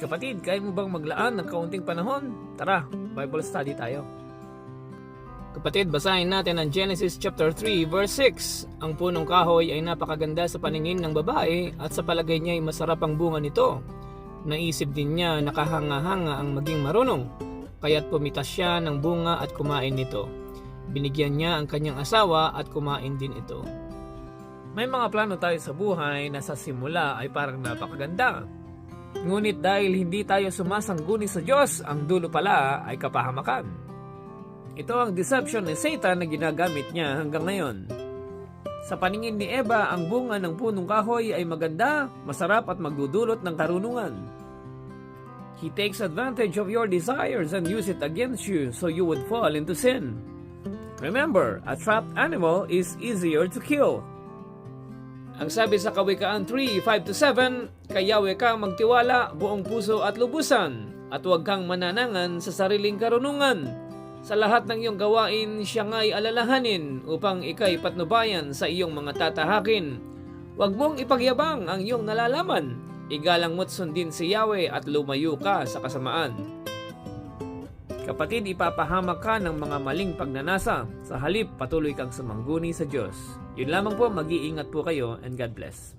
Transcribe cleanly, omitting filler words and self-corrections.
Kapatid, kaya mo bang maglaan ng kaunting panahon? Tara, Bible study tayo. Kapatid, basahin natin ang Genesis chapter 3 verse 6. Ang punong kahoy ay napakaganda sa paningin ng babae at sa palagay niya ay masarap ang bunga nito. Naisip din niya nakahanga-hanga ang maging marunong, kaya't pumitas siya ng bunga at kumain nito. Binigyan niya ang kanyang asawa at kumain din ito. May mga plano tayo sa buhay na sa simula ay parang napakaganda. Ngunit dahil hindi tayo sumasangguni sa Diyos, ang dulo pala ay kapahamakan. Ito ang deception ni Satan na ginagamit niya hanggang ngayon. Sa paningin ni Eva, ang bunga ng punong kahoy ay maganda, masarap at magdudulot ng karunungan. He takes advantage of your desires and use it against you so you would fall into sin. Remember, a trapped animal is easier to kill. Ang sabi sa Kawikaan 3:5-7, kay Yahweh ka magtiwala buong puso at lubusan, at huwag kang mananangan sa sariling karunungan. Sa lahat ng iyong gawain, siya nga'y alalahanin upang ika'y patnubayan sa iyong mga tatahakin. Huwag mong ipagyabang ang iyong nalalaman. Igalang mo't sundin si Yahweh at lumayo ka sa kasamaan. Kapatid, ipapahamak ka ng mga maling pagnanasa. Sa halip, patuloy kang sumangguni sa Diyos. Yun lamang po, mag-iingat po kayo and God bless.